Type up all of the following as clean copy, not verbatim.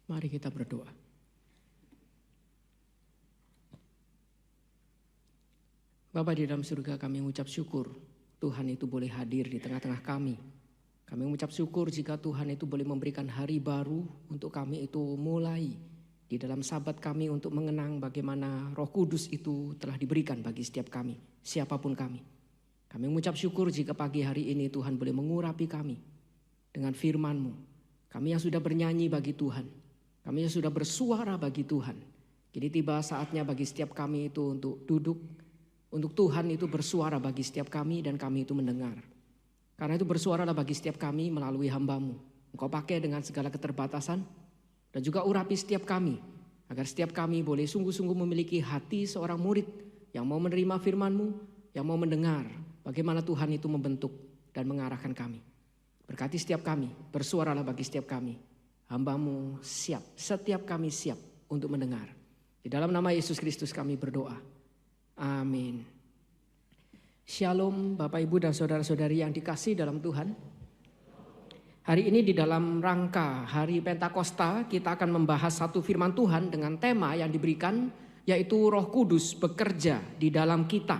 Mari kita berdoa. Bapa di dalam surga, kami mengucap syukur Tuhan itu boleh hadir di tengah-tengah kami. Kami mengucap syukur jika Tuhan itu boleh memberikan hari baru untuk kami itu mulai di dalam sabat kami untuk mengenang bagaimana Roh Kudus itu telah diberikan bagi setiap kami, siapapun kami. Kami mengucap syukur jika pagi hari ini Tuhan boleh mengurapi kami dengan firman-Mu. Kami yang sudah bernyanyi bagi Tuhan, kami yang sudah bersuara bagi Tuhan. Kini tiba saatnya bagi setiap kami itu untuk duduk, untuk Tuhan itu bersuara bagi setiap kami dan kami itu mendengar. Karena itu bersuaralah bagi setiap kami melalui hamba-Mu. Engkau pakai dengan segala keterbatasan dan juga urapi setiap kami. Agar setiap kami boleh sungguh-sungguh memiliki hati seorang murid yang mau menerima firman-Mu, yang mau mendengar bagaimana Tuhan itu membentuk dan mengarahkan kami. Berkati setiap kami, bersuaralah bagi setiap kami. Hamba-Mu siap, setiap kami siap untuk mendengar. Di dalam nama Yesus Kristus kami berdoa. Amin. Shalom Bapak Ibu dan saudara-saudari yang dikasihi dalam Tuhan. Hari ini di dalam rangka Hari Pentakosta kita akan membahas satu firman Tuhan dengan tema yang diberikan, yaitu Roh Kudus bekerja di dalam kita.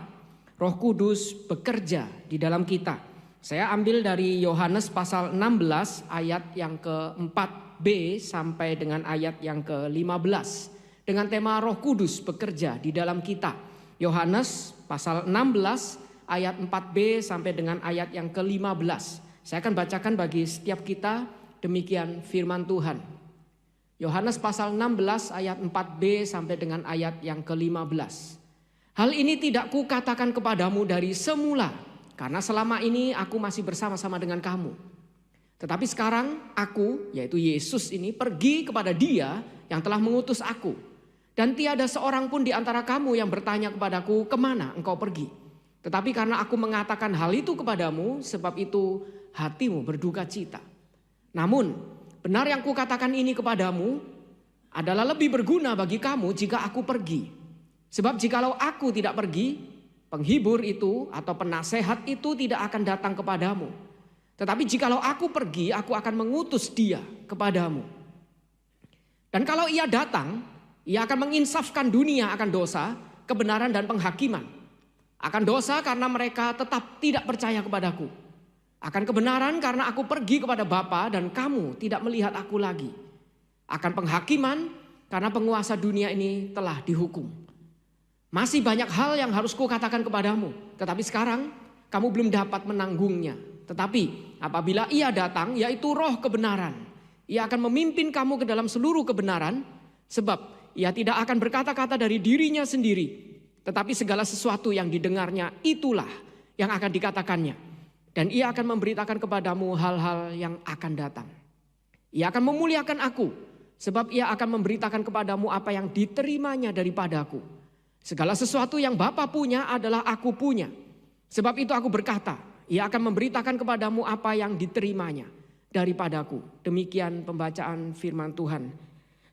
Roh Kudus bekerja di dalam kita. Saya ambil dari Yohanes pasal 16 ayat yang ke-4b sampai dengan ayat yang ke-15. Dengan tema Roh Kudus bekerja di dalam kita. Yohanes pasal 16 ayat 4b sampai dengan ayat yang ke-15. Saya akan bacakan bagi setiap kita, demikian firman Tuhan. Yohanes pasal 16 ayat 4b sampai dengan ayat yang ke-15. Hal ini tidak kukatakan kepadamu dari semula, karena selama ini aku masih bersama-sama dengan kamu. Tetapi sekarang aku, yaitu Yesus ini, pergi kepada Dia yang telah mengutus aku. Dan tiada seorang pun di antara kamu yang bertanya kepadaku, kemana engkau pergi? Tetapi karena aku mengatakan hal itu kepadamu, sebab itu hatimu berduka cita. Namun benar yang kukatakan ini kepadamu adalah lebih berguna bagi kamu jika aku pergi. Sebab jikalau aku tidak pergi, penghibur itu atau penasehat itu tidak akan datang kepadamu. Tetapi jikalau aku pergi, aku akan mengutus Dia kepadamu. Dan kalau Ia datang, Ia akan menginsafkan dunia akan dosa, kebenaran dan penghakiman. Akan dosa karena mereka tetap tidak percaya kepadaku. Akan kebenaran karena aku pergi kepada Bapa dan kamu tidak melihat aku lagi. Akan penghakiman karena penguasa dunia ini telah dihukum. Masih banyak hal yang harus kukatakan kepadamu, tetapi sekarang kamu belum dapat menanggungnya. Tetapi apabila Ia datang, yaitu Roh kebenaran, Ia akan memimpin kamu ke dalam seluruh kebenaran, sebab Ia tidak akan berkata-kata dari dirinya sendiri, tetapi segala sesuatu yang didengarnya itulah yang akan dikatakannya. Dan Ia akan memberitakan kepadamu hal-hal yang akan datang. Ia akan memuliakan aku, sebab Ia akan memberitakan kepadamu apa yang diterimanya daripadaku. Segala sesuatu yang Bapa punya adalah aku punya. Sebab itu aku berkata, Ia akan memberitakan kepadamu apa yang diterimanya daripadaku. Demikian pembacaan firman Tuhan.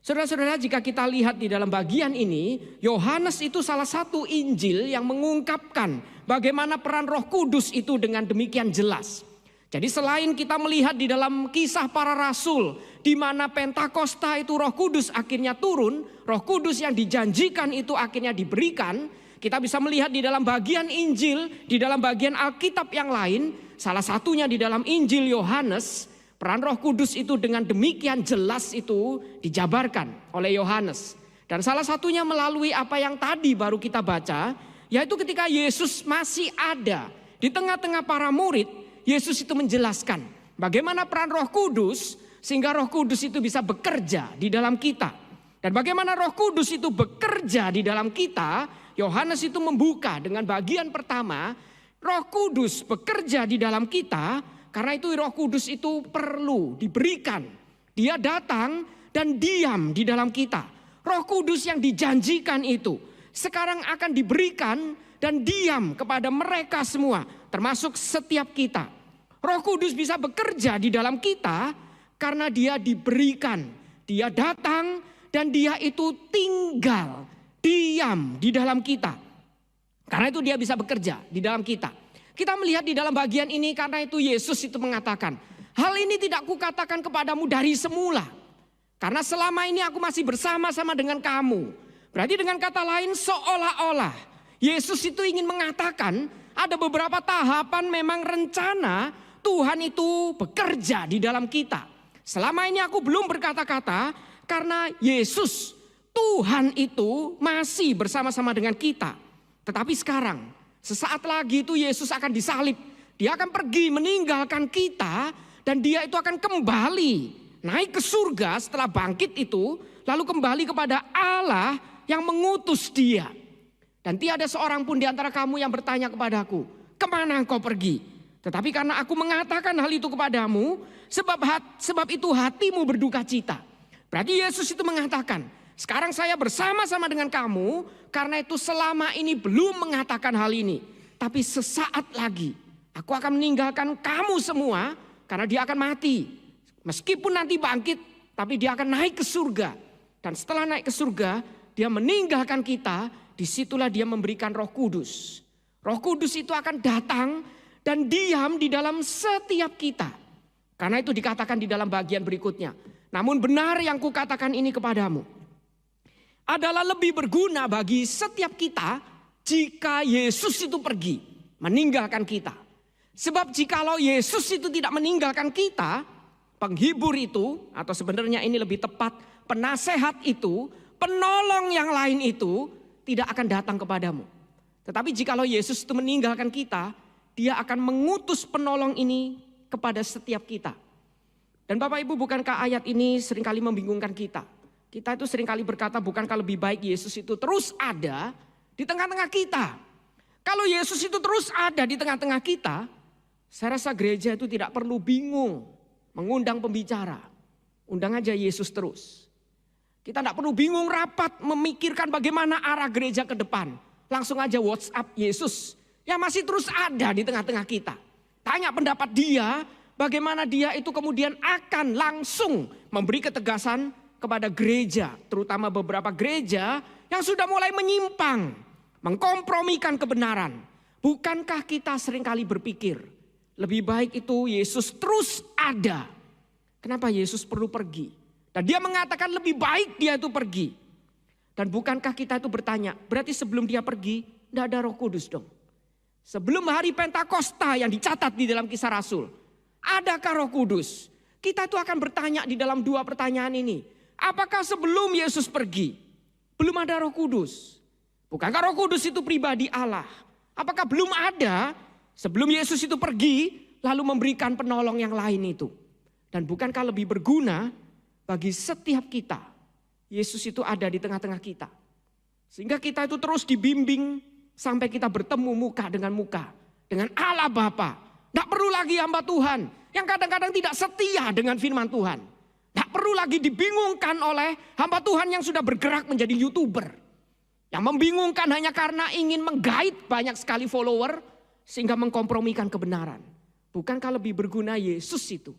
Saudara-saudara, jika kita lihat di dalam bagian ini, Yohanes itu salah satu Injil yang mengungkapkan bagaimana peran Roh Kudus itu dengan demikian jelas. Jadi selain kita melihat di dalam kisah para rasul, di mana Pentakosta itu Roh Kudus akhirnya turun, Roh Kudus yang dijanjikan itu akhirnya diberikan, kita bisa melihat di dalam bagian Injil, di dalam bagian Alkitab yang lain, salah satunya di dalam Injil Yohanes, peran Roh Kudus itu dengan demikian jelas itu dijabarkan oleh Yohanes. Dan salah satunya melalui apa yang tadi baru kita baca, yaitu ketika Yesus masih ada di tengah-tengah para murid, Yesus itu menjelaskan bagaimana peran Roh Kudus sehingga Roh Kudus itu bisa bekerja di dalam kita. Dan bagaimana Roh Kudus itu bekerja di dalam kita, Yohanes itu membuka dengan bagian pertama, Roh Kudus bekerja di dalam kita. Karena itu Roh Kudus itu perlu diberikan. Dia datang dan diam di dalam kita. Roh Kudus yang dijanjikan itu sekarang akan diberikan dan diam kepada mereka semua, termasuk setiap kita. Roh Kudus bisa bekerja di dalam kita karena Dia diberikan. Dia datang dan Dia itu tinggal, diam di dalam kita. Karena itu Dia bisa bekerja di dalam kita. Kita melihat di dalam bagian ini karena itu Yesus itu mengatakan, hal ini tidak kukatakan kepadamu dari semula. Karena selama ini aku masih bersama-sama dengan kamu. Berarti dengan kata lain seolah-olah Yesus itu ingin mengatakan ada beberapa tahapan memang rencana Tuhan itu bekerja di dalam kita. Selama ini aku belum berkata-kata karena Yesus Tuhan itu masih bersama-sama dengan kita. Tetapi sekarang sesaat lagi itu Yesus akan disalib. Dia akan pergi meninggalkan kita dan dia itu akan kembali naik ke surga setelah bangkit itu. Lalu kembali kepada Allah yang mengutus dia. Dan tiada seorang pun di antara kamu yang bertanya kepadaku, kemana engkau pergi? Tetapi karena aku mengatakan hal itu kepadamu, sebab itu hatimu berduka cita. Berarti Yesus itu mengatakan, sekarang saya bersama-sama dengan kamu, karena itu selama ini belum mengatakan hal ini. Tapi sesaat lagi, aku akan meninggalkan kamu semua, karena dia akan mati. Meskipun nanti bangkit, tapi dia akan naik ke surga. Dan setelah naik ke surga, dia meninggalkan kita, disitulah dia memberikan Roh Kudus. Roh Kudus itu akan datang dan diam di dalam setiap kita. Karena itu dikatakan di dalam bagian berikutnya. Namun benar yang kukatakan ini kepadamu adalah lebih berguna bagi setiap kita jika Yesus itu pergi meninggalkan kita. Sebab jikalau Yesus itu tidak meninggalkan kita, penghibur itu, atau sebenarnya ini lebih tepat, penasehat itu, penolong yang lain itu tidak akan datang kepadamu. Tetapi jikalau Yesus itu meninggalkan kita, dia akan mengutus penolong ini kepada setiap kita. Dan Bapak Ibu, bukankah ayat ini seringkali membingungkan kita? Kita itu seringkali berkata, bukankah lebih baik Yesus itu terus ada di tengah-tengah kita? Kalau Yesus itu terus ada di tengah-tengah kita, saya rasa gereja itu tidak perlu bingung mengundang pembicara. Undang aja Yesus terus. Kita tidak perlu bingung rapat memikirkan bagaimana arah gereja ke depan. Langsung aja WhatsApp Yesus yang masih terus ada di tengah-tengah kita. Tanya pendapat dia, bagaimana dia itu kemudian akan langsung memberi ketegasan kepada gereja. Terutama beberapa gereja yang sudah mulai menyimpang, mengkompromikan kebenaran. Bukankah kita seringkali berpikir, lebih baik itu Yesus terus ada. Kenapa Yesus perlu pergi? Dan dia mengatakan lebih baik dia itu pergi. Dan bukankah kita itu bertanya, berarti sebelum dia pergi, tidak ada Roh Kudus dong? Sebelum hari Pentakosta yang dicatat di dalam Kisah Rasul, adakah Roh Kudus? Kita itu akan bertanya di dalam dua pertanyaan ini. Apakah sebelum Yesus pergi, belum ada Roh Kudus? Bukankah Roh Kudus itu pribadi Allah? Apakah belum ada sebelum Yesus itu pergi, lalu memberikan penolong yang lain itu? Dan bukankah lebih berguna bagi setiap kita, Yesus itu ada di tengah-tengah kita. Sehingga kita itu terus dibimbing, sampai kita bertemu muka dengan Allah Bapa. Tidak perlu lagi hamba Tuhan yang kadang-kadang tidak setia dengan firman Tuhan. Tidak perlu lagi dibingungkan oleh hamba Tuhan yang sudah bergerak menjadi YouTuber. Yang membingungkan hanya karena ingin menggait banyak sekali follower sehingga mengkompromikan kebenaran. Bukankah lebih berguna Yesus itu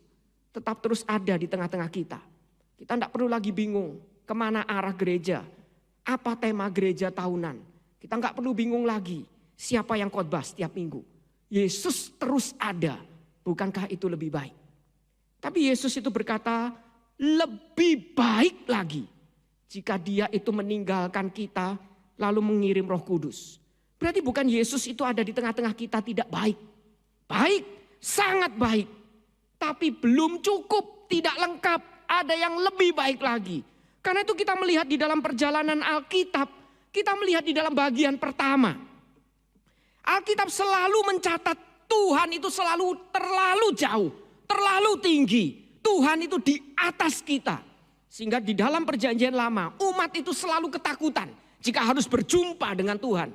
tetap terus ada di tengah-tengah kita? Kita tidak perlu lagi bingung kemana arah gereja, apa tema gereja tahunan. Kita nggak perlu bingung lagi siapa yang khotbah setiap minggu. Yesus terus ada, bukankah itu lebih baik? Tapi Yesus itu berkata lebih baik lagi jika dia itu meninggalkan kita lalu mengirim Roh Kudus. Berarti bukan Yesus itu ada di tengah-tengah kita tidak baik. Baik, sangat baik. Tapi belum cukup, tidak lengkap, ada yang lebih baik lagi. Karena itu kita melihat di dalam perjalanan Alkitab, kita melihat di dalam bagian pertama. Alkitab selalu mencatat Tuhan itu selalu terlalu jauh, terlalu tinggi. Tuhan itu di atas kita. Sehingga di dalam perjanjian lama umat itu selalu ketakutan jika harus berjumpa dengan Tuhan.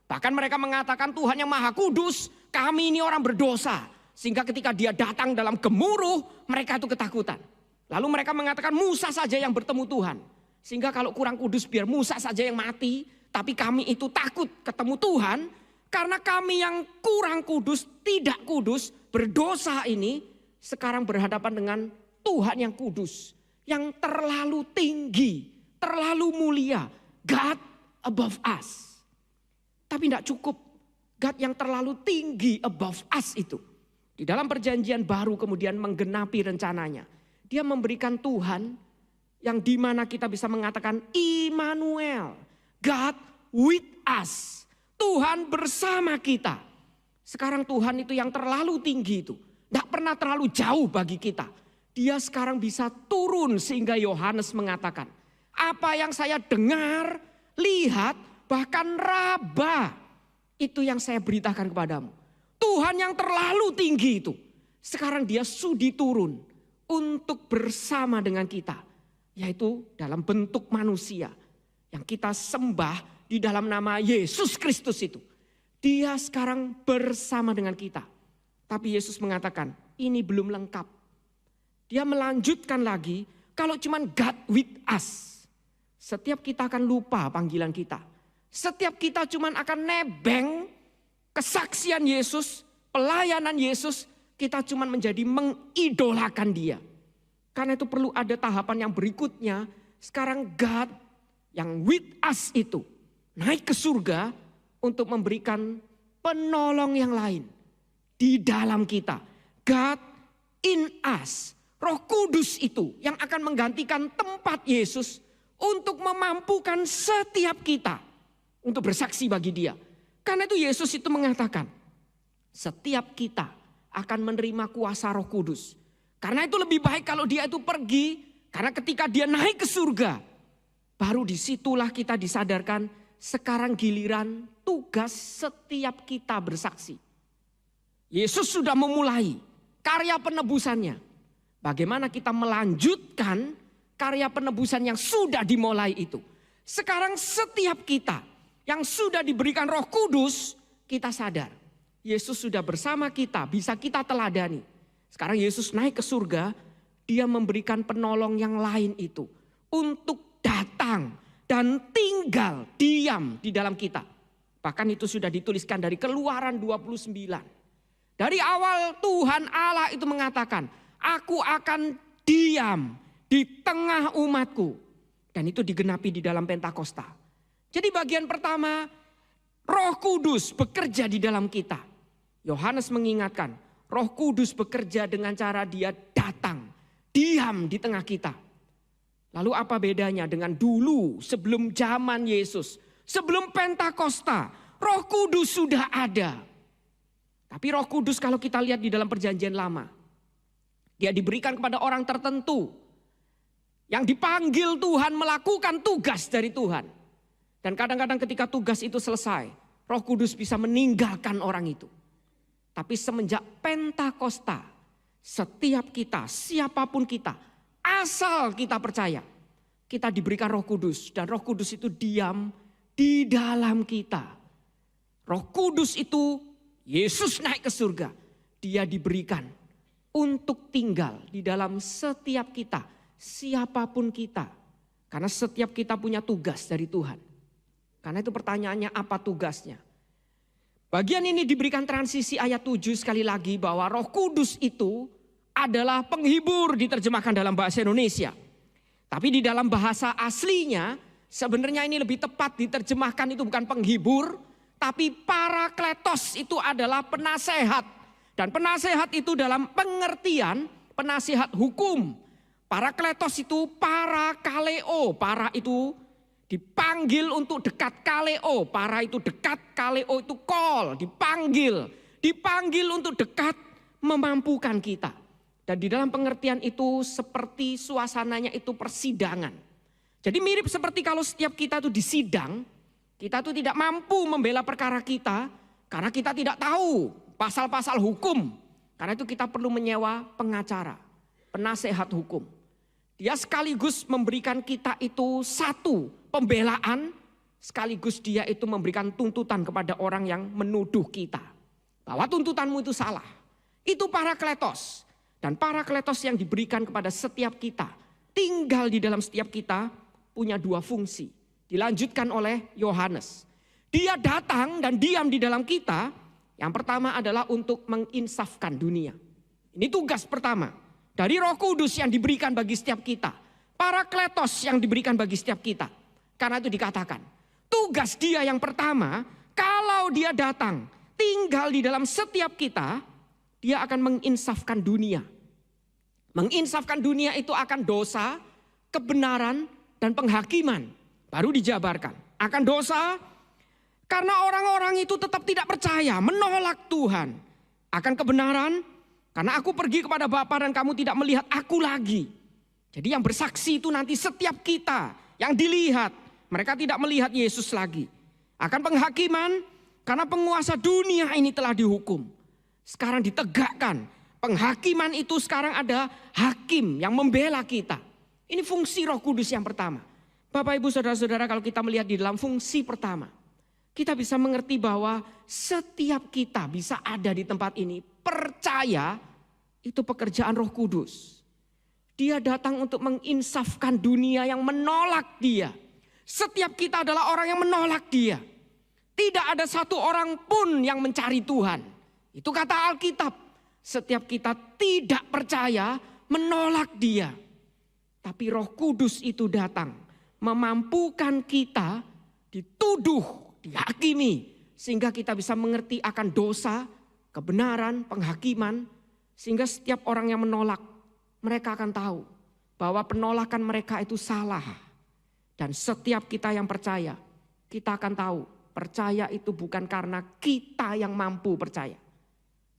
Bahkan mereka mengatakan Tuhan yang maha kudus, kami ini orang berdosa. Sehingga ketika dia datang dalam gemuruh mereka itu ketakutan. Lalu mereka mengatakan Musa saja yang bertemu Tuhan. Sehingga kalau kurang kudus biar Musa saja yang mati. Tapi kami itu takut ketemu Tuhan. Karena kami yang kurang kudus, tidak kudus, berdosa ini. Sekarang berhadapan dengan Tuhan yang kudus. Yang terlalu tinggi, terlalu mulia. God above us. Tapi tidak cukup. God yang terlalu tinggi above us itu. Di dalam perjanjian baru kemudian menggenapi rencananya. Dia memberikan Tuhan yang dimana kita bisa mengatakan Immanuel, God with us. Tuhan bersama kita. Sekarang Tuhan itu yang terlalu tinggi itu, tidak pernah terlalu jauh bagi kita. Dia sekarang bisa turun sehingga Yohanes mengatakan, apa yang saya dengar, lihat, bahkan raba, itu yang saya beritakan kepadamu. Tuhan yang terlalu tinggi itu, sekarang dia sudi turun untuk bersama dengan kita. Yaitu dalam bentuk manusia yang kita sembah di dalam nama Yesus Kristus itu. Dia sekarang bersama dengan kita. Tapi Yesus mengatakan, ini belum lengkap. Dia melanjutkan lagi, kalau cuman God with us. Setiap kita akan lupa panggilan kita. Setiap kita cuman akan nebeng kesaksian Yesus, pelayanan Yesus. Kita cuman menjadi mengidolakan dia. Karena itu perlu ada tahapan yang berikutnya. Sekarang God yang with us itu naik ke surga untuk memberikan penolong yang lain di dalam kita. God in us. Roh Kudus itu yang akan menggantikan tempat Yesus untuk memampukan setiap kita untuk bersaksi bagi dia. Karena itu Yesus itu mengatakan, setiap kita akan menerima kuasa Roh Kudus. Karena itu lebih baik kalau dia itu pergi, karena ketika dia naik ke surga, baru disitulah kita disadarkan, sekarang giliran tugas setiap kita bersaksi. Yesus sudah memulai karya penebusannya. Bagaimana kita melanjutkan karya penebusan yang sudah dimulai itu. Sekarang setiap kita yang sudah diberikan Roh Kudus, kita sadar. Yesus sudah bersama kita, bisa kita teladani. Sekarang Yesus naik ke surga, dia memberikan penolong yang lain itu. Untuk datang dan tinggal diam di dalam kita. Bahkan itu sudah dituliskan dari Keluaran 29. Dari awal Tuhan Allah itu mengatakan, aku akan diam di tengah umatku. Dan itu digenapi di dalam Pentakosta. Jadi bagian pertama, Roh Kudus bekerja di dalam kita. Yohanes mengingatkan, Roh Kudus bekerja dengan cara dia datang, diam di tengah kita. Lalu apa bedanya dengan dulu sebelum zaman Yesus, sebelum Pentakosta, Roh Kudus sudah ada. Tapi Roh Kudus kalau kita lihat di dalam Perjanjian Lama, dia diberikan kepada orang tertentu yang dipanggil Tuhan melakukan tugas dari Tuhan. Dan kadang-kadang ketika tugas itu selesai, Roh Kudus bisa meninggalkan orang itu. Tapi semenjak Pentakosta, setiap kita, siapapun kita, asal kita percaya, kita diberikan Roh Kudus. Dan Roh Kudus itu diam di dalam kita. Roh Kudus itu, Yesus naik ke surga. Dia diberikan untuk tinggal di dalam setiap kita, siapapun kita. Karena setiap kita punya tugas dari Tuhan. Karena itu pertanyaannya, apa tugasnya? Bagian ini diberikan transisi ayat 7 sekali lagi, bahwa Roh Kudus itu adalah penghibur, diterjemahkan dalam bahasa Indonesia. Tapi di dalam bahasa aslinya sebenarnya ini lebih tepat diterjemahkan itu bukan penghibur, tapi parakletos, itu adalah penasehat. Dan penasehat itu dalam pengertian penasehat hukum. Parakletos itu para kaleo, para itu dipanggil untuk dekat, kaleo, para itu dekat, kaleo itu call, dipanggil untuk dekat, memampukan kita. Dan di dalam pengertian itu seperti suasananya itu persidangan. Jadi mirip seperti kalau setiap kita itu disidang, kita itu tidak mampu membela perkara kita karena kita tidak tahu pasal-pasal hukum. Karena itu kita perlu menyewa pengacara, penasehat hukum. Dia sekaligus memberikan kita itu satu pembelaan, sekaligus dia itu memberikan tuntutan kepada orang yang menuduh kita. Bahwa tuntutanmu itu salah. Itu parakletos. Dan parakletos yang diberikan kepada setiap kita, tinggal di dalam setiap kita, punya dua fungsi. Dilanjutkan oleh Yohanes. Dia datang dan diam di dalam kita. Yang pertama adalah untuk menginsafkan dunia. Ini tugas pertama. Dari Roh Kudus yang diberikan bagi setiap kita. Parakletos yang diberikan bagi setiap kita. Karena itu dikatakan, tugas dia yang pertama, kalau dia datang, tinggal di dalam setiap kita, dia akan menginsafkan dunia. Menginsafkan dunia itu akan dosa, kebenaran, dan penghakiman. Baru dijabarkan. Akan dosa, karena orang-orang itu tetap tidak percaya, menolak Tuhan. Akan kebenaran, karena aku pergi kepada Bapa dan kamu tidak melihat aku lagi. Jadi yang bersaksi itu nanti setiap kita yang dilihat. Mereka tidak melihat Yesus lagi. Akan penghakiman, karena penguasa dunia ini telah dihukum. Sekarang ditegakkan. Penghakiman itu sekarang ada hakim yang membela kita. Ini fungsi Roh Kudus yang pertama. Bapak, Ibu, Saudara-saudara, kalau kita melihat di dalam fungsi pertama, kita bisa mengerti bahwa setiap kita bisa ada di tempat ini. Percaya itu pekerjaan Roh Kudus. Dia datang untuk menginsafkan dunia yang menolak dia. Setiap kita adalah orang yang menolak dia. Tidak ada satu orang pun yang mencari Tuhan. Itu kata Alkitab. Setiap kita tidak percaya, menolak dia. Tapi Roh Kudus itu datang, memampukan kita dituduh, dihakimi. Sehingga kita bisa mengerti akan dosa, kebenaran, penghakiman. Sehingga setiap orang yang menolak, mereka akan tahu bahwa penolakan mereka itu salah. Dan setiap kita yang percaya, kita akan tahu percaya itu bukan karena kita yang mampu percaya.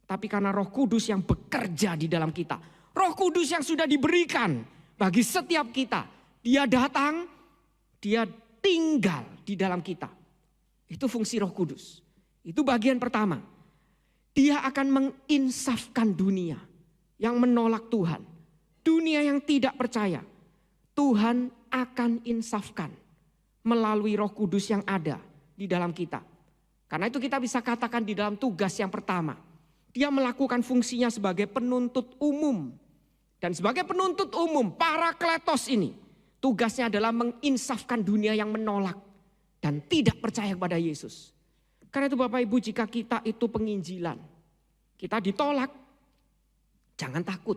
Tapi karena Roh Kudus yang bekerja di dalam kita. Roh Kudus yang sudah diberikan bagi setiap kita. Dia datang, dia tinggal di dalam kita. Itu fungsi Roh Kudus. Itu bagian pertama. Dia akan menginsafkan dunia yang menolak Tuhan. Dunia yang tidak percaya. Tuhan akan insafkan melalui Roh Kudus yang ada di dalam kita. Karena itu kita bisa katakan di dalam tugas yang pertama. Dia melakukan fungsinya sebagai penuntut umum. Dan sebagai penuntut umum, Parakletos ini tugasnya adalah menginsafkan dunia yang menolak dan tidak percaya kepada Yesus. Karena itu Bapak Ibu, jika kita itu penginjilan, kita ditolak, jangan takut.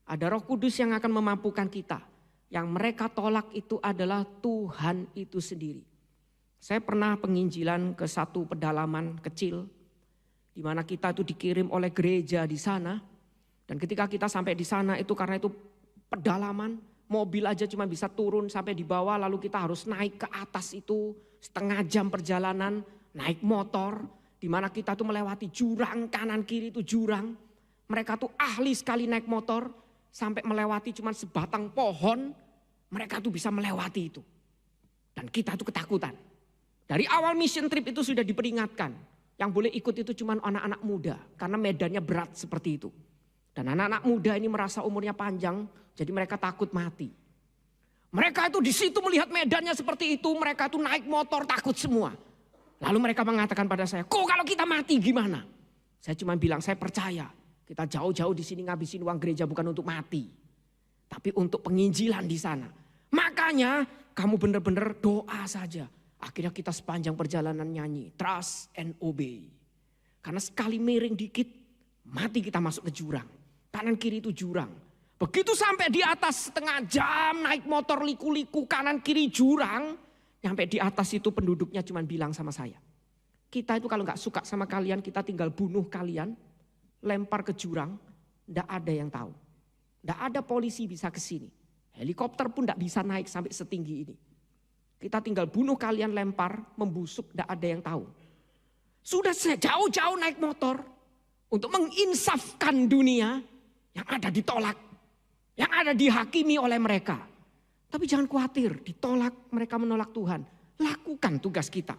Ada Roh Kudus yang akan memampukan kita. Yang mereka tolak itu adalah Tuhan itu sendiri. Saya pernah penginjilan ke satu pedalaman kecil, di mana kita itu dikirim oleh gereja di sana. Dan ketika kita sampai di sana itu karena itu pedalaman, mobil aja cuma bisa turun sampai di bawah, lalu kita harus naik ke atas itu setengah jam perjalanan, naik motor, di mana kita tuh melewati jurang, kanan kiri itu jurang. Mereka tuh ahli sekali naik motor, sampai melewati cuma sebatang pohon, mereka tuh bisa melewati itu. Dan kita tuh ketakutan. Dari awal mission trip itu sudah diperingatkan. Yang boleh ikut itu cuma anak-anak muda. Karena medannya berat seperti itu. Dan anak-anak muda ini merasa umurnya panjang. Jadi mereka takut mati. Mereka itu di situ melihat medannya seperti itu. Mereka itu naik motor takut semua. Lalu mereka mengatakan pada saya, kok kalau kita mati gimana? Saya cuma bilang, saya percaya. Kita jauh-jauh di sini ngabisin uang gereja bukan untuk mati. Tapi untuk penginjilan di sana. Makanya kamu benar-benar doa saja. Akhirnya kita sepanjang perjalanan nyanyi, trust and obey. Karena sekali miring dikit, mati kita masuk ke jurang. Kanan kiri itu jurang. Begitu sampai di atas setengah jam naik motor liku-liku kanan kiri jurang. Sampai di atas itu penduduknya cuma bilang sama saya. Kita itu kalau gak suka sama kalian, kita tinggal bunuh kalian. Lempar ke jurang, gak ada yang tahu. Gak ada polisi bisa ke sini. Helikopter pun gak bisa naik sampai setinggi ini. Kita tinggal bunuh kalian, lempar, membusuk, tidak ada yang tahu. Sudah jauh-jauh naik motor untuk menginsafkan dunia yang ada ditolak, yang ada dihakimi oleh mereka. Tapi jangan khawatir, ditolak, mereka menolak Tuhan. Lakukan tugas kita.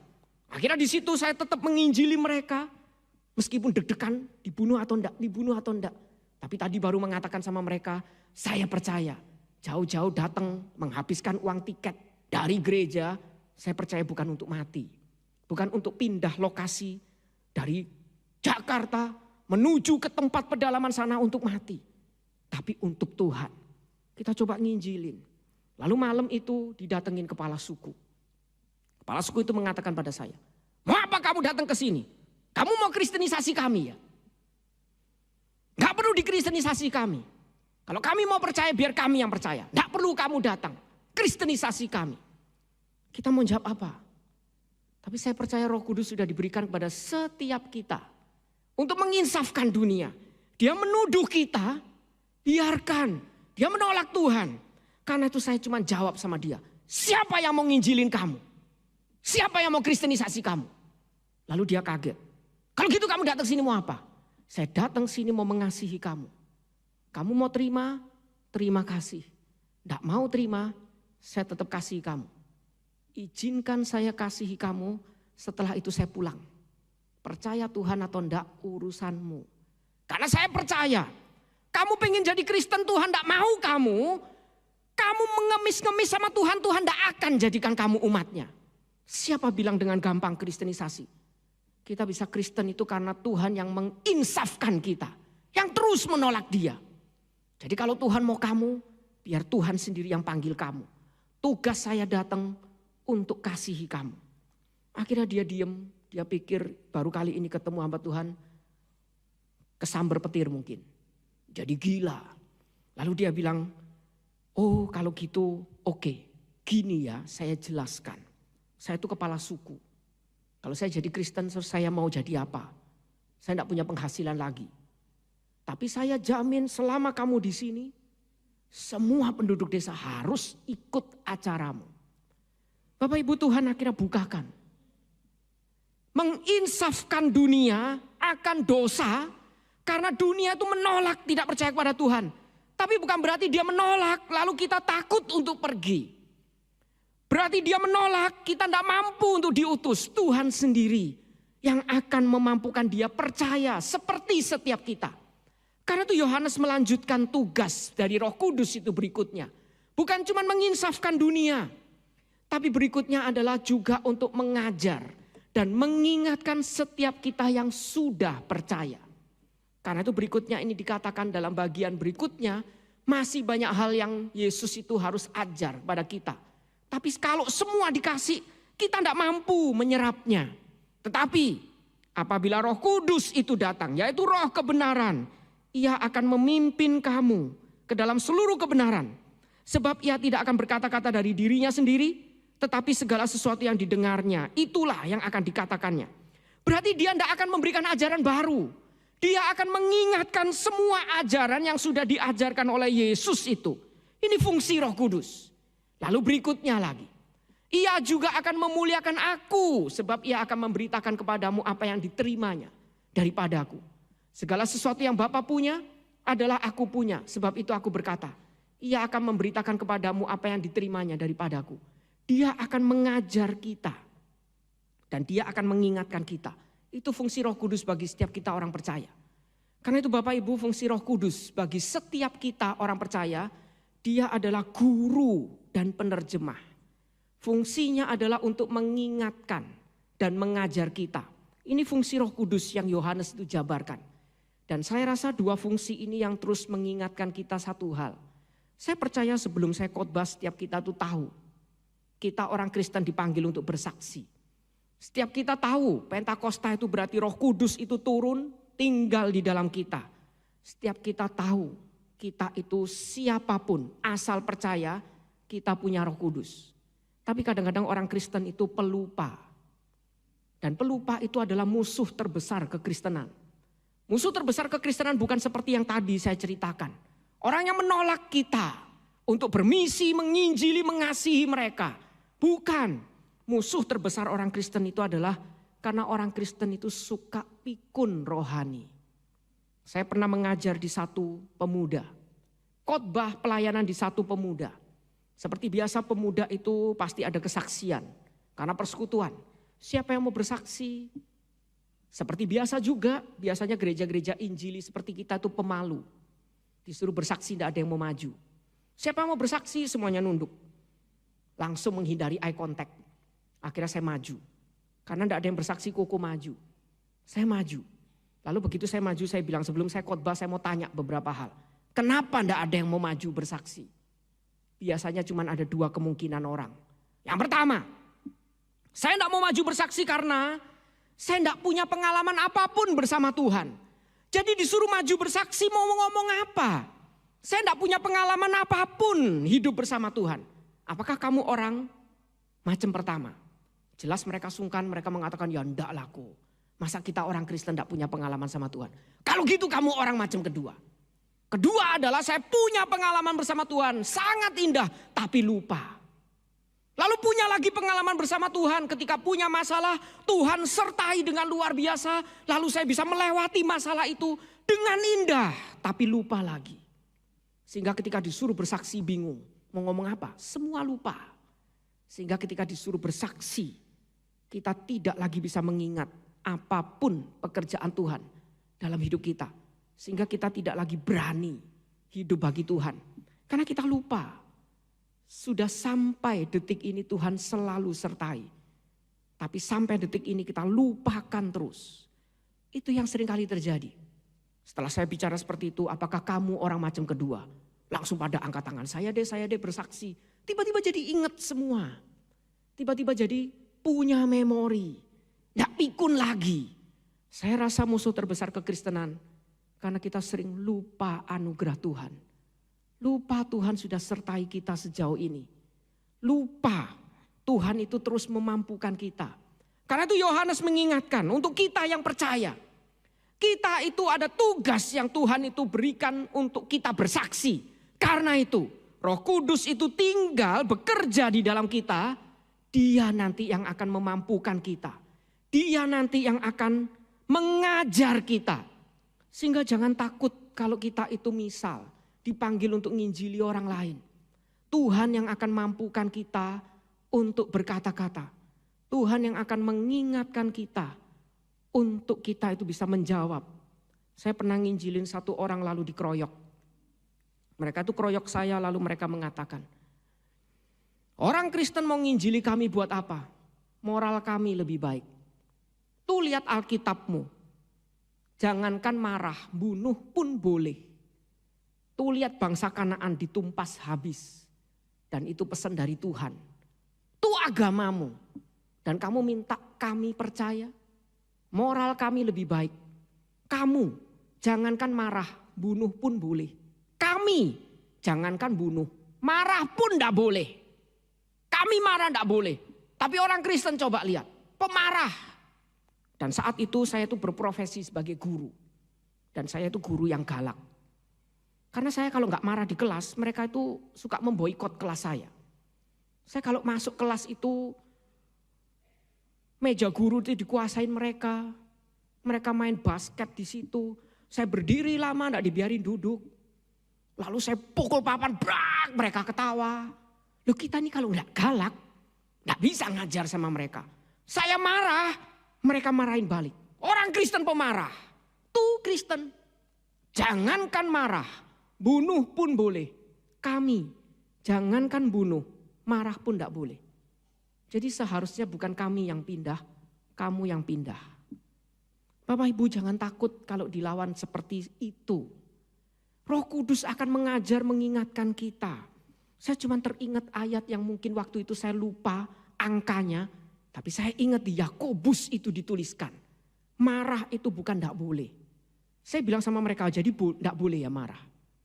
Akhirnya di situ saya tetap menginjili mereka, meskipun deg-degan, dibunuh atau enggak. Tapi tadi baru mengatakan sama mereka, saya percaya. Jauh-jauh datang menghabiskan uang tiket. Dari gereja, saya percaya bukan untuk mati. Bukan untuk pindah lokasi dari Jakarta menuju ke tempat pedalaman sana untuk mati. Tapi untuk Tuhan. Kita coba nginjilin. Lalu malam itu didatengin kepala suku. Kepala suku itu mengatakan pada saya, mau apa kamu datang ke sini? Kamu mau kristenisasi kami ya? Gak perlu dikristenisasi kami. Kalau kami mau percaya biar kami yang percaya. Gak perlu kamu datang. Kristenisasi kami. Kita mau jawab apa? Tapi saya percaya Roh Kudus sudah diberikan kepada setiap kita. Untuk menginsafkan dunia. Dia menuduh kita, biarkan. Dia menolak Tuhan. Karena itu saya cuma jawab sama dia, siapa yang mau nginjilin kamu? Siapa yang mau kristenisasi kamu? Lalu dia kaget. Kalau gitu kamu datang sini mau apa? Saya datang sini mau mengasihi kamu. Kamu mau terima, terima kasih. Tidak mau terima, saya tetap kasih kamu. Izinkan saya kasihi kamu, setelah itu saya pulang. Percaya Tuhan atau enggak urusanmu. Karena saya percaya, kamu pengen jadi Kristen, Tuhan enggak mau kamu mengemis-ngemis sama Tuhan, Tuhan enggak akan jadikan kamu umatnya. Siapa bilang dengan gampang kristenisasi? Kita bisa Kristen itu karena Tuhan yang menginsafkan kita, yang terus menolak dia. Jadi kalau Tuhan mau kamu, biar Tuhan sendiri yang panggil kamu. Tugas saya datang untuk kasihi kamu. Akhirnya dia diem, dia pikir baru kali ini ketemu hamba Tuhan, kesambar petir mungkin. Jadi gila. Lalu dia bilang, oh kalau gitu oke, gini ya saya jelaskan. Saya itu kepala suku. Kalau saya jadi Kristen saya mau jadi apa? Saya tidak punya penghasilan lagi. Tapi saya jamin selama kamu di sini, semua penduduk desa harus ikut acaramu. Bapak Ibu, Tuhan akhirnya bukakan. Menginsafkan dunia akan dosa karena dunia itu menolak, tidak percaya kepada Tuhan. Tapi bukan berarti dia menolak lalu kita takut untuk pergi. Berarti dia menolak, kita tidak mampu untuk diutus. Tuhan sendiri yang akan memampukan dia percaya seperti setiap kita. Karena itu Yohanes melanjutkan tugas dari Roh Kudus itu berikutnya. Bukan cuma menginsafkan dunia. Tapi berikutnya adalah juga untuk mengajar dan mengingatkan setiap kita yang sudah percaya. Karena itu berikutnya ini dikatakan dalam bagian berikutnya, masih banyak hal yang Yesus itu harus ajar pada kita. Tapi kalau semua dikasih, kita tidak mampu menyerapnya. Tetapi apabila Roh Kudus itu datang, yaitu Roh kebenaran, Ia akan memimpin kamu ke dalam seluruh kebenaran. Sebab Ia tidak akan berkata-kata dari dirinya sendiri, tetapi segala sesuatu yang didengarnya, itulah yang akan dikatakannya. Berarti dia tidak akan memberikan ajaran baru. Dia akan mengingatkan semua ajaran yang sudah diajarkan oleh Yesus itu. Ini fungsi Roh Kudus. Lalu berikutnya lagi. Ia juga akan memuliakan aku, sebab ia akan memberitakan kepadamu apa yang diterimanya daripadaku. Segala sesuatu yang Bapa punya adalah aku punya, sebab itu aku berkata, ia akan memberitakan kepadamu apa yang diterimanya daripadaku. Dia akan mengajar kita. Dan dia akan mengingatkan kita. Itu fungsi Roh Kudus bagi setiap kita orang percaya. Karena itu Bapak Ibu, fungsi Roh Kudus bagi setiap kita orang percaya, dia adalah guru dan penerjemah. Fungsinya adalah untuk mengingatkan dan mengajar kita. Ini fungsi Roh Kudus yang Yohanes itu jabarkan. Dan saya rasa dua fungsi ini yang terus mengingatkan kita satu hal. Saya percaya sebelum saya khotbah setiap kita tuh tahu. Kita orang Kristen dipanggil untuk bersaksi. Setiap kita tahu Pentakosta itu berarti Roh Kudus itu turun tinggal di dalam kita. Setiap kita tahu kita itu siapapun asal percaya kita punya Roh Kudus. Tapi kadang-kadang orang Kristen itu pelupa. Dan pelupa itu adalah musuh terbesar kekristenan. Musuh terbesar kekristenan bukan seperti yang tadi saya ceritakan. Orang yang menolak kita untuk bermisi, menginjili, mengasihi mereka. Bukan. Musuh terbesar orang Kristen itu adalah karena orang Kristen itu suka pikun rohani. Saya pernah mengajar di satu pemuda. Khotbah pelayanan di satu pemuda. Seperti biasa pemuda itu pasti ada kesaksian. Karena persekutuan. Siapa yang mau bersaksi? Seperti biasa juga, biasanya gereja-gereja Injili seperti kita itu pemalu. Disuruh bersaksi tidak ada yang mau maju. Siapa yang mau bersaksi semuanya nunduk. Langsung menghindari eye contact. Akhirnya saya maju. Karena tidak ada yang bersaksi kuku maju. Saya maju. Lalu begitu saya maju saya bilang sebelum saya khotbah saya mau tanya beberapa hal. Kenapa tidak ada yang mau maju bersaksi? Biasanya cuma ada dua kemungkinan orang. Yang pertama, saya tidak mau maju bersaksi karena saya tidak punya pengalaman apapun bersama Tuhan. Jadi disuruh maju bersaksi mau ngomong apa? Saya tidak punya pengalaman apapun hidup bersama Tuhan. Apakah kamu orang macam pertama? Jelas mereka sungkan, mereka mengatakan ya enggak laku. Masa kita orang Kristen tidak punya pengalaman sama Tuhan? Kalau gitu kamu orang macam kedua. Kedua adalah saya punya pengalaman bersama Tuhan, sangat indah, tapi lupa. Lalu punya lagi pengalaman bersama Tuhan, ketika punya masalah, Tuhan sertai dengan luar biasa. Lalu saya bisa melewati masalah itu dengan indah, tapi lupa lagi. Sehingga ketika disuruh bersaksi bingung, mau ngomong apa? Semua lupa. Sehingga ketika disuruh bersaksi, kita tidak lagi bisa mengingat apapun pekerjaan Tuhan dalam hidup kita. Sehingga kita tidak lagi berani hidup bagi Tuhan. Karena kita lupa. Sudah sampai detik ini Tuhan selalu sertai. Tapi sampai detik ini kita lupakan terus. Itu yang sering kali terjadi. Setelah saya bicara seperti itu, apakah kamu orang macam kedua? Langsung pada angkat tangan, saya deh bersaksi. Tiba-tiba jadi ingat semua. Tiba-tiba jadi punya memori. Nggak pikun lagi. Saya rasa musuh terbesar kekristenan. Karena kita sering lupa anugerah Tuhan. Lupa Tuhan sudah sertai kita sejauh ini. Lupa Tuhan itu terus memampukan kita. Karena itu Yohanes mengingatkan untuk kita yang percaya. Kita itu ada tugas yang Tuhan itu berikan untuk kita bersaksi. Karena itu Roh Kudus itu tinggal bekerja di dalam kita. Dia nanti yang akan memampukan kita. Dia nanti yang akan mengajar kita. Sehingga jangan takut kalau kita itu misal dipanggil untuk nginjili orang lain. Tuhan yang akan mampukan kita untuk berkata-kata. Tuhan yang akan mengingatkan kita untuk kita itu bisa menjawab. Saya pernah nginjilin satu orang lalu dikeroyok. Mereka itu keroyok saya lalu mereka mengatakan, orang Kristen mau nginjili kami buat apa? Moral kami lebih baik. Tuh lihat Alkitabmu. Jangankan marah, bunuh pun boleh. Tuh lihat bangsa Kanaan ditumpas habis. Dan itu pesan dari Tuhan. Tuh agamamu. Dan kamu minta kami percaya. Moral kami lebih baik. Kamu jangankan marah, bunuh pun boleh. Kami jangankan bunuh, marah pun tidak boleh. Kami marah tidak boleh. Tapi orang Kristen coba lihat, pemarah. Dan saat itu saya itu berprofesi sebagai guru. Dan saya itu guru yang galak. Karena saya kalau nggak marah di kelas, mereka itu suka memboikot kelas saya. Saya kalau masuk kelas itu, meja guru itu dikuasain mereka. Mereka main basket di situ. Saya berdiri lama, nggak dibiarin duduk. Lalu saya pukul papan, brak, mereka ketawa. Loh kita nih kalau nggak galak, nggak bisa ngajar sama mereka. Saya marah, mereka marahin balik. Orang Kristen pemarah. Tuh Kristen, jangankan marah. Bunuh pun boleh. Kami jangankan bunuh, marah pun tidak boleh. Jadi seharusnya bukan kami yang pindah, kamu yang pindah. Bapak Ibu jangan takut kalau dilawan seperti itu. Roh Kudus akan mengajar, mengingatkan kita. Saya cuma teringat ayat yang mungkin waktu itu saya lupa angkanya. Tapi saya ingat di Yakobus itu dituliskan. Marah itu bukan tidak boleh. Saya bilang sama mereka, jadi tidak boleh ya marah.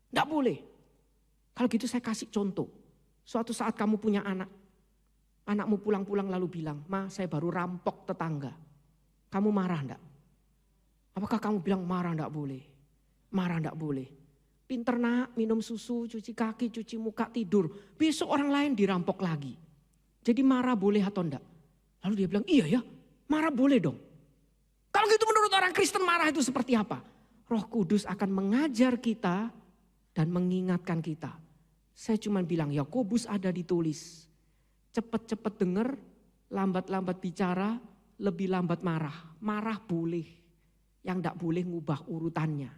Tidak boleh. Kalau gitu saya kasih contoh. Suatu saat kamu punya anak. Anakmu pulang-pulang lalu bilang, Ma saya baru rampok tetangga. Kamu marah enggak? Apakah kamu bilang marah enggak boleh? Marah enggak boleh. Pinter nak, minum susu, cuci kaki, cuci muka, tidur. Besok orang lain dirampok lagi. Jadi marah boleh atau enggak? Lalu dia bilang, iya ya marah boleh dong. Kalau gitu menurut orang Kristen marah itu seperti apa? Roh Kudus akan mengajar kita dan mengingatkan kita. Saya cuma bilang Yakobus ada ditulis. Cepat-cepat dengar, lambat-lambat bicara, lebih lambat marah. Marah boleh, yang tidak boleh ngubah urutannya.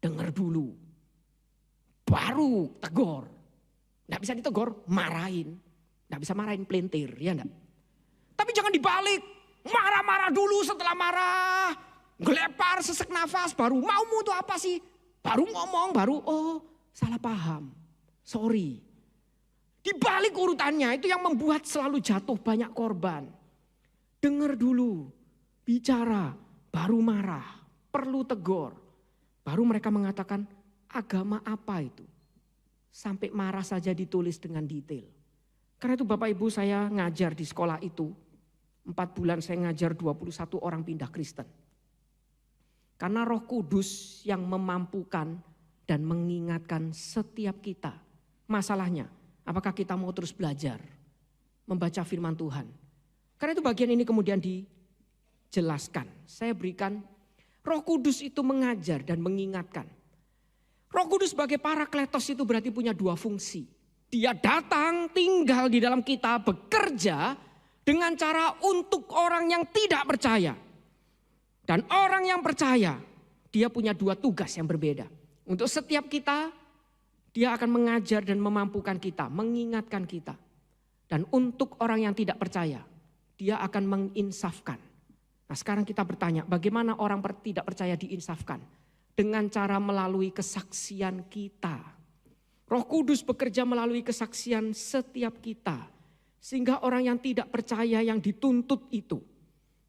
Dengar dulu, baru tegur. Tidak bisa ditegur, marahin. Tidak bisa marahin pelintir, ya enggak? Tapi jangan dibalik, marah-marah dulu setelah marah. Gelepar, sesek nafas, baru maumu itu apa sih? Baru ngomong, baru oh salah paham, sorry. Dibalik urutannya itu yang membuat selalu jatuh banyak korban. Dengar dulu, bicara, baru marah, perlu tegur. Baru mereka mengatakan agama apa itu? Sampai marah saja ditulis dengan detail. Karena itu Bapak Ibu saya ngajar di sekolah itu. 4 bulan saya ngajar 21 orang pindah Kristen. Karena Roh Kudus yang memampukan dan mengingatkan setiap kita. Masalahnya, apakah kita mau terus belajar membaca firman Tuhan? Karena itu bagian ini kemudian dijelaskan. Saya berikan Roh Kudus itu mengajar dan mengingatkan. Roh Kudus sebagai Parakletos itu berarti punya dua fungsi. Dia datang, tinggal di dalam kita, bekerja dengan cara untuk orang yang tidak percaya. Dan orang yang percaya, dia punya dua tugas yang berbeda. Untuk setiap kita, dia akan mengajar dan memampukan kita, mengingatkan kita. Dan untuk orang yang tidak percaya, dia akan menginsafkan. Nah sekarang kita bertanya, bagaimana orang tidak percaya diinsafkan? Dengan cara melalui kesaksian kita. Roh Kudus bekerja melalui kesaksian setiap kita. Sehingga orang yang tidak percaya yang dituntut itu,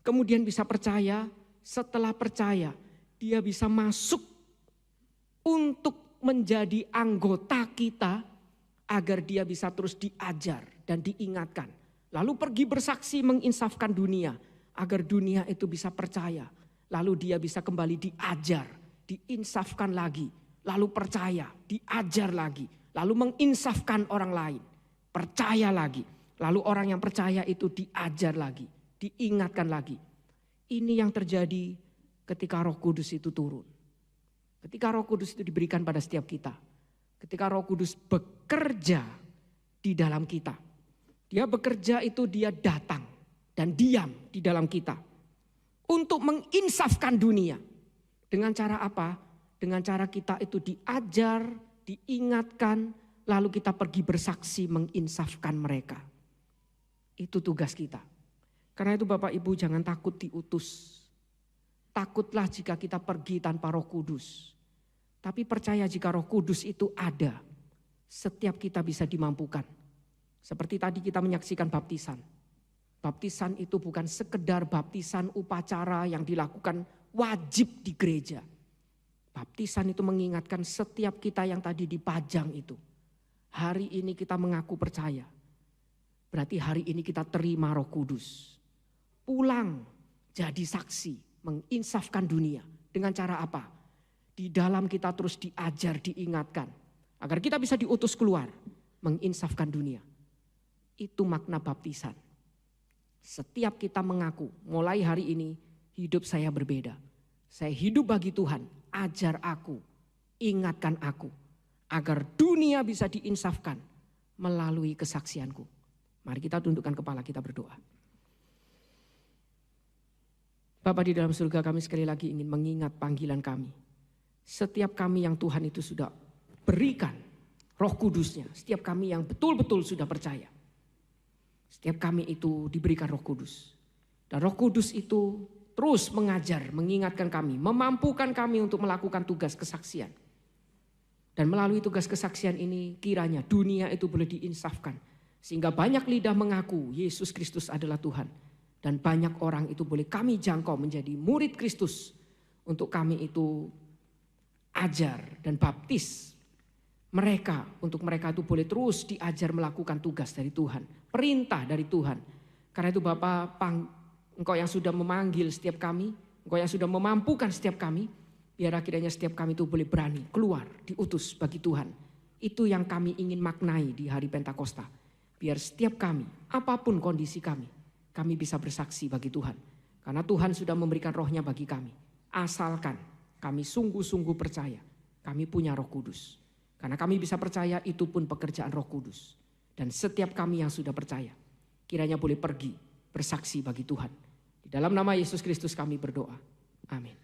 kemudian bisa percaya, setelah percaya dia bisa masuk untuk menjadi anggota kita agar dia bisa terus diajar dan diingatkan. Lalu pergi bersaksi menginsafkan dunia agar dunia itu bisa percaya. Lalu dia bisa kembali diajar, diinsafkan lagi, lalu percaya, diajar lagi, lalu menginsafkan orang lain, percaya lagi. Lalu orang yang percaya itu diajar lagi, diingatkan lagi. Ini yang terjadi ketika Roh Kudus itu turun. Ketika Roh Kudus itu diberikan pada setiap kita. Ketika Roh Kudus bekerja di dalam kita. Dia bekerja itu dia datang dan diam di dalam kita. Untuk menginsafkan dunia. Dengan cara apa? Dengan cara kita itu diajar, diingatkan, lalu kita pergi bersaksi menginsafkan mereka. Itu tugas kita. Karena itu Bapak Ibu jangan takut diutus. Takutlah jika kita pergi tanpa Roh Kudus. Tapi percaya jika Roh Kudus itu ada, setiap kita bisa dimampukan. Seperti tadi kita menyaksikan baptisan. Baptisan itu bukan sekedar baptisan upacara yang dilakukan wajib di gereja. Baptisan itu mengingatkan setiap kita yang tadi dipajang itu. Hari ini kita mengaku percaya. Berarti hari ini kita terima Roh Kudus. Pulang jadi saksi, menginsafkan dunia. Dengan cara apa? Di dalam kita terus diajar, diingatkan. Agar kita bisa diutus keluar, menginsafkan dunia. Itu makna baptisan. Setiap kita mengaku, mulai hari ini hidup saya berbeda. Saya hidup bagi Tuhan, ajar aku, ingatkan aku. Agar dunia bisa diinsafkan melalui kesaksianku. Mari kita tundukkan kepala, kita berdoa. Bapa di dalam surga, kami sekali lagi ingin mengingat panggilan kami. Setiap kami yang Tuhan itu sudah berikan Roh Kudusnya. Setiap kami yang betul-betul sudah percaya. Setiap kami itu diberikan Roh Kudus. Dan Roh Kudus itu terus mengajar, mengingatkan kami, memampukan kami untuk melakukan tugas kesaksian. Dan melalui tugas kesaksian ini kiranya dunia itu boleh diinsafkan. Sehingga banyak lidah mengaku Yesus Kristus adalah Tuhan. Dan banyak orang itu boleh kami jangkau menjadi murid Kristus. Untuk kami itu ajar dan baptis mereka. Untuk mereka itu boleh terus diajar melakukan tugas dari Tuhan. Perintah dari Tuhan. Karena itu Bapa, Engkau yang sudah memanggil setiap kami. Engkau yang sudah memampukan setiap kami. Biar akhirnya setiap kami itu boleh berani keluar, diutus bagi Tuhan. Itu yang kami ingin maknai di hari Pentakosta. Biar setiap kami, apapun kondisi kami bisa bersaksi bagi Tuhan. Karena Tuhan sudah memberikan rohnya bagi kami. Asalkan kami sungguh-sungguh percaya, kami punya Roh Kudus. Karena kami bisa percaya itu pun pekerjaan Roh Kudus. Dan setiap kami yang sudah percaya, kiranya boleh pergi bersaksi bagi Tuhan. Di dalam nama Yesus Kristus kami berdoa. Amin.